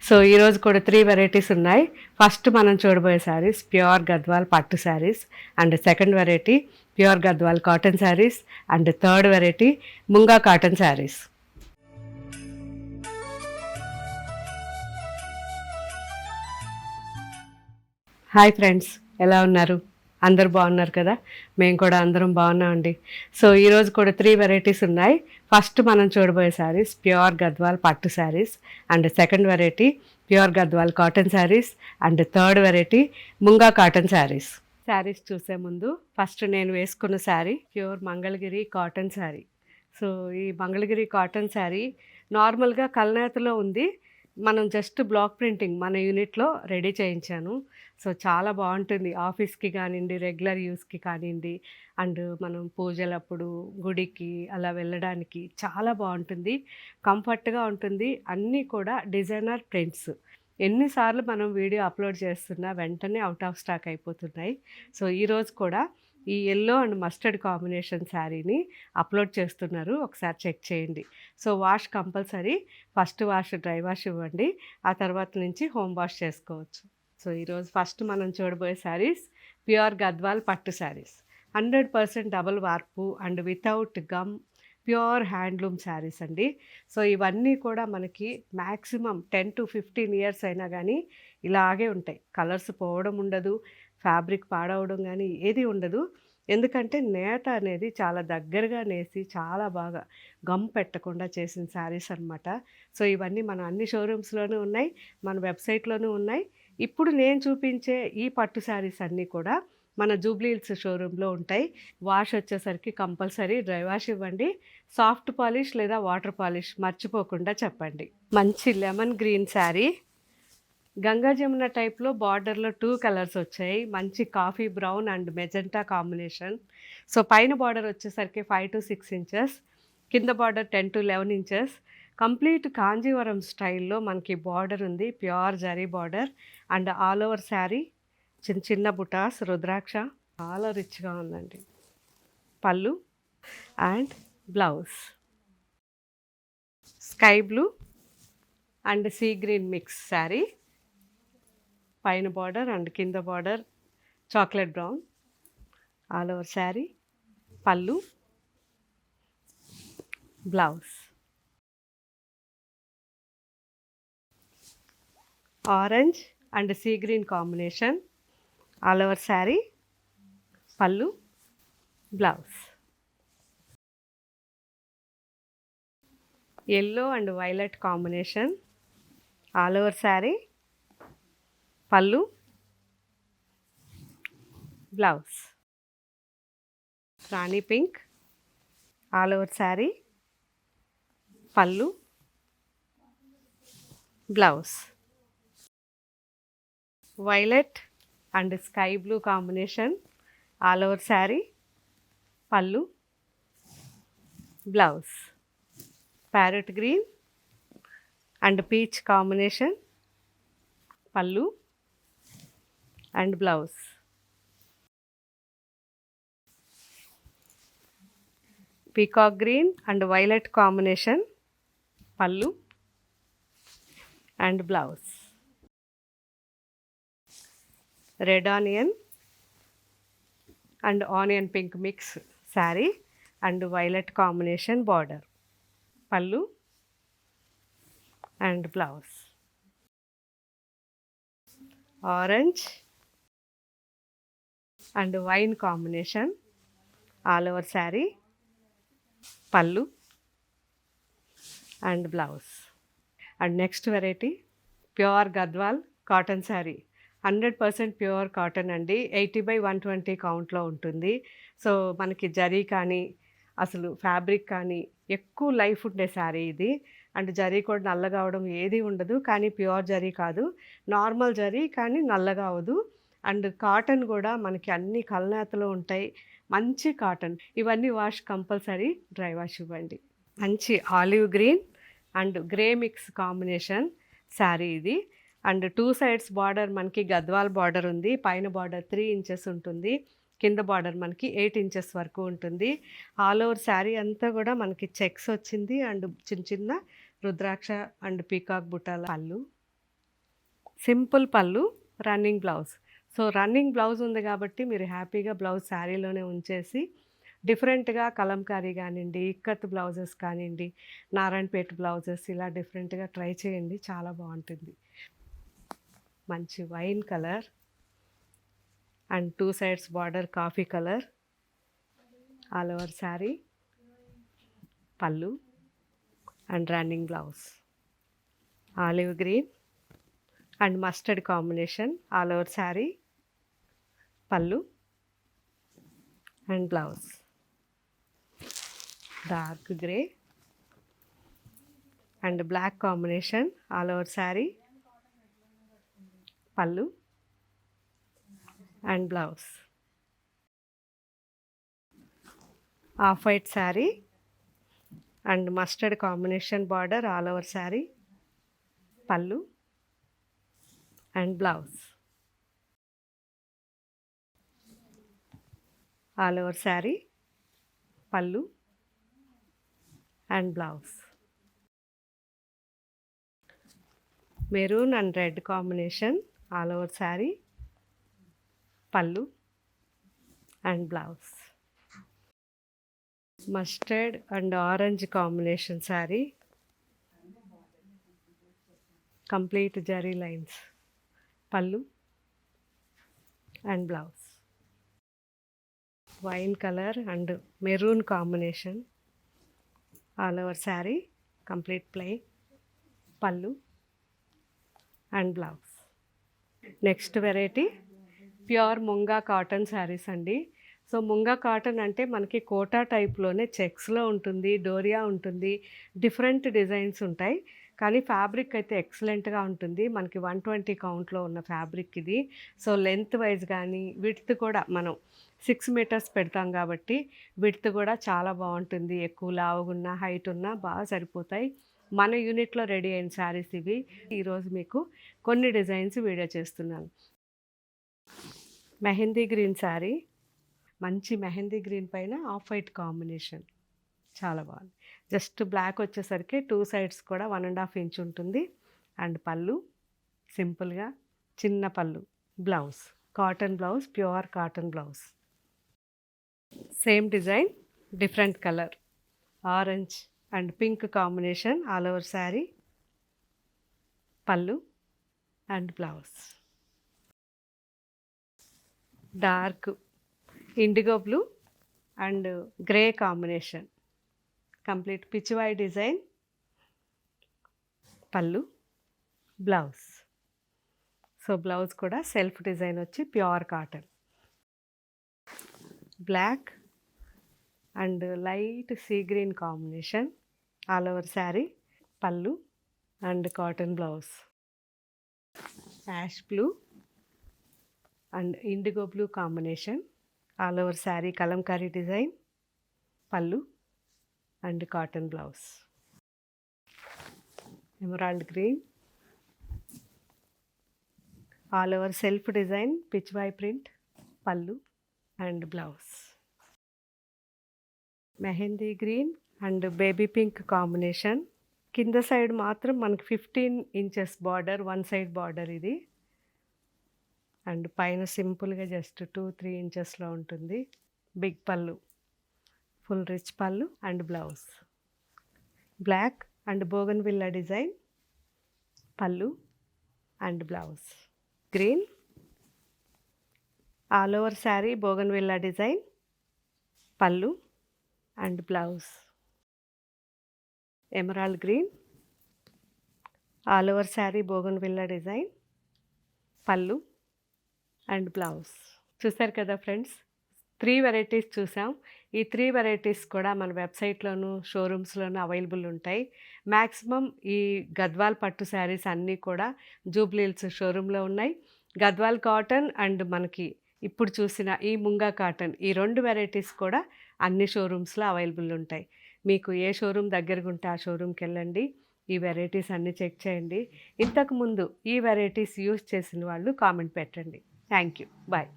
So ఈరోజు కూడా 3 varieties ఉన్నాయి. ఫస్ట్ మనం చూడబోయే శారీస్ ప్యూర్ గద్వాల్ పట్టు saris, and second variety pure Gadwal cotton saris, and third variety munga cotton saris. Hi friends, ఎలా ఉన్నారు? అందరు బాగున్నారు కదా? మేము కూడా అందరం బాగున్నామండి. సో ఈరోజు కూడా 3 వెరైటీస్ ఉన్నాయి. ఫస్ట్ మనం చూడబోయే శారీస్ ప్యూర్ గద్వాల్ పట్టు saris, and second variety pure Gadwal cotton saris, and third variety munga cotton saris. Saris చూసే ముందు ఫస్ట్ నేను వేసుకున్న sari pure Mangalagiri cotton sari. So ఈ మంగళగిరి కాటన్ శారీ నార్మల్గా కల్నేతలో ఉంది. మనం జస్ట్ బ్లాక్ ప్రింటింగ్ మన యూనిట్లో రెడీ చేయించాను. సో చాలా బాగుంటుంది, ఆఫీస్కి కానివ్వండి, రెగ్యులర్ యూస్కి కానివ్వండి, అండ్ మనం పూజలప్పుడు గుడికి అలా వెళ్ళడానికి చాలా బాగుంటుంది, కంఫర్ట్గా ఉంటుంది. అన్నీ కూడా డిజైనర్ ప్రింట్స్. ఎన్నిసార్లు మనం వీడియో అప్లోడ్ చేస్తున్నా వెంటనే అవుట్ ఆఫ్ స్టాక్ అయిపోతున్నాయి. సో ఈరోజు కూడా ఈ ఎల్లో అండ్ మస్టర్డ్ కాంబినేషన్ శారీని అప్లోడ్ చేస్తున్నారు, ఒకసారి చెక్ చేయండి. So wash compulsory, first wash dry wash ఇవ్వండి, ఆ తర్వాత నుంచి హోమ్ వాష్ చేసుకోవచ్చు. సో ఈరోజు ఫస్ట్ మనం చూడబోయే శారీస్ ప్యూర్ గద్వాల్ పట్టు saris, 100% double warp and without gum, pure handloom saris అండి. సో ఇవన్నీ కూడా మనకి మ్యాక్సిమం 10 to 15 ఇయర్స్ అయినా కానీ ఇలాగే ఉంటాయి. కలర్స్ పోవడం ఉండదు, ఫ్యాబ్రిక్ పాడవడం కానీ ఏది ఉండదు. ఎందుకంటే నేత అనేది చాలా దగ్గరగా నేసి చాలా బాగా గమ్ పెట్టకుండా చేసిన శారీస్ అనమాట. సో ఇవన్నీ మన అన్ని షోరూమ్స్లోనూ ఉన్నాయి, మన వెబ్సైట్లోనూ ఉన్నాయి. ఇప్పుడు నేను చూపించే ఈ పట్టు శారీస్ అన్నీ కూడా మన జూబ్లీ హిల్స్ షోరూంలో ఉంటాయి. వాష్ వచ్చేసరికి కంపల్సరీ డ్రై వాష్ ఇవ్వండి, సాఫ్ట్ పాలిష్ లేదా వాటర్ పాలిష్ మర్చిపోకుండా చెప్పండి. మంచి లెమన్ గ్రీన్ శారీ, గంగా జమున టైప్లో బార్డర్లో 2 కలర్స్ వచ్చాయి. మంచి coffee brown and magenta combination. So పైన బార్డర్ వచ్చేసరికి 5 to 6 ఇంచెస్, కింద border 10 to 11 inches. Complete Kanjeevaram స్టైల్లో మనకి బార్డర్ ఉంది, pure zari border, and all over sari చిన్న చిన్న బుటాస్, రుద్రాక్ష, చాలా రిచ్గా ఉందండి. పళ్ళు and blouse sky blue and sea green mix sari, పైన బార్డర్ అండ్ కింద border chocolate brown, all over sari, పళ్ళు, blouse orange and sea green combination, all over sari, పళ్ళు, blouse yellow and violet combination, all over sari, పళ్ళు, blouse rani pink, all over sari, పళ్ళు, blouse violet and sky blue combination, all over sari, పళ్ళు, blouse parrot green and peach combination, పళ్ళు and blouse peacock green and violet combination, పళ్ళు and blouse red onion and onion pink mix sari and violet combination border, పళ్ళు and blouse orange and wine combination, all over sari, పళ్ళు and blouse. And next variety pure Gadwal cotton sari, 100% pure cotton అండి. 80/120 కౌంట్లో ఉంటుంది. So మనకి జరీ కానీ అసలు fabric కానీ ఎక్కువ life ఉండే శారీ ఇది. అండ్ జరీ కూడా నల్లగా అవడం ఏది ఉండదు, కానీ ప్యూర్ జరీ కాదు, నార్మల్ జరీ కానీ నల్లగా అవదు. అండ్ కాటన్ కూడా మనకి అన్ని కల్నేతలో ఉంటాయి, మంచి కాటన్. ఇవన్నీ వాష్ కంపల్సరీ డ్రై వాష్ ఇవ్వండి. మంచి olive green and grey mix combination sari ఇది. అండ్ 2 సైడ్స్ బార్డర్ మనకి గద్వాల్ బార్డర్ ఉంది, పైన బార్డర్ 3 ఇంచెస్ ఉంటుంది, కింద బార్డర్ మనకి 8 ఇంచెస్ వరకు ఉంటుంది. ఆల్ ఓవర్ శారీ అంతా కూడా మనకి చెక్స్ వచ్చింది, అండ్ చిన్న చిన్న రుద్రాక్ష అండ్ పీకాక్ బుట్టాల పళ్ళు, సింపుల్ పళ్ళు, running blouse. So running blouse ఉంది కాబట్టి మీరు హ్యాపీగా బ్లౌజ్ శారీలోనే ఉంచేసి డిఫరెంట్గా కలంకారీ కానివ్వండి, ఇక్కత్ బ్లౌజెస్ కానివ్వండి, నారాయణపేట బ్లౌజెస్ ఇలా డిఫరెంట్గా ట్రై చేయండి, చాలా బాగుంటుంది. మంచి wine colour and 2 sides border coffee colour, all over sari, పళ్ళు and running blouse. Olive green and mustard combination, all over sari, పళ్ళు and blouse. Dark grey and black combination, all over sari, పళ్ళు and blouse. Off white sari and mustard combination border, all over sari, పళ్ళు and blouse. All over sari, పళ్ళు and blouse. Maroon and red combination, all over sari, పళ్ళు and blouse. Mustard and orange combination sari, complete zari lines, pallu and blouse. Wine colour and maroon combination, all over sari, complete plain, pallu and blouse. Next variety pure munga cotton saris అండి. So munga cotton అంటే మనకి quota టైప్లోనే చెక్స్లో ఉంటుంది, డోరియా ఉంటుంది, different designs ఉంటాయి. కానీ fabric అయితే ఎక్సలెంట్గా ఉంటుంది. మనకి 120 కౌంట్లో ఉన్న ఫ్యాబ్రిక్ ఇది. సో లెంత్ వైజ్ కానీ విడ్త్ కూడా మనం 6 మీటర్స్ పెడతాం కాబట్టి విడ్త్ కూడా చాలా బాగుంటుంది. ఎక్కువ లావుగున్నా హైట్ ఉన్నా బాగా సరిపోతాయి. మన యూనిట్లో రెడీ అయిన శారీస్ ఇవి. ఈరోజు మీకు కొన్ని డిజైన్స్ వీడియో చేస్తున్నాను. మెహందీ గ్రీన్ శారీ, మంచి మెహందీ గ్రీన్ పైన ఆఫ్ వైట్ కాంబినేషన్, చాలా బాగుంది. జస్ట్ బ్లాక్ వచ్చేసరికి 2 సైడ్స్ కూడా 1.5 ఇంచ్ ఉంటుంది. అండ్ పళ్ళు సింపుల్గా చిన్న pallu, blouse cotton blouse, pure cotton blouse. Same design, different colour, orange and pink combination, all over sari, పళ్ళు and blouse. Dark indigo blue and grey combination, complete pichwai design, pallu blouse. So blouse కూడా self design వచ్చి pure cotton. Black and light sea green combination, all over sari, పళ్ళు and cotton blouse. Ash blue and indigo blue combination, all over sari kalamkari design, pallu and cotton blouse. Emerald green, all over self design, pichwai print, pallu and blouse. Mehndi green and baby pink combination, కింద side మాత్రం మనకి 15 inches border, 1 side border ఇది. And పైన సింపుల్గా just 2-3 ఇంచెస్లో ఉంటుంది. Big pallu, full rich pallu and blouse. Black and bougainvillea design, pallu and blouse. Green, all over sari bougainvillea design, pallu and blouse. Emerald green, all over sari bougainvillea design, pallu and blouse. చూసారు కదా friends, 3 varieties చూసాం. ఈ 3 varieties కూడా మన వెబ్సైట్లోను షోరూమ్స్లోనూ అవైలబుల్ ఉంటాయి. Maximum ఈ గద్వాల్ పట్టు శారీస్ అన్నీ కూడా జూబ్లీహిల్స్ షోరూంలో ఉన్నాయి. గద్వాల్ కాటన్ అండ్ మనకి ఇప్పుడు చూసిన ఈ ముంగా కాటన్, ఈ 2 వెరైటీస్ కూడా అన్ని షోరూమ్స్లో అవైలబుల్ ఉంటాయి. మీకు ఏ షోరూమ్ దగ్గరగా ఉంటే ఆ షోరూమ్కి వెళ్ళండి, ఈ వెరైటీస్ అన్నీ చెక్ చేయండి. ఇంతకుముందు ఈ వెరైటీస్ యూజ్ చేసిన వాళ్ళు కామెంట్ పెట్టండి. Thank you, bye.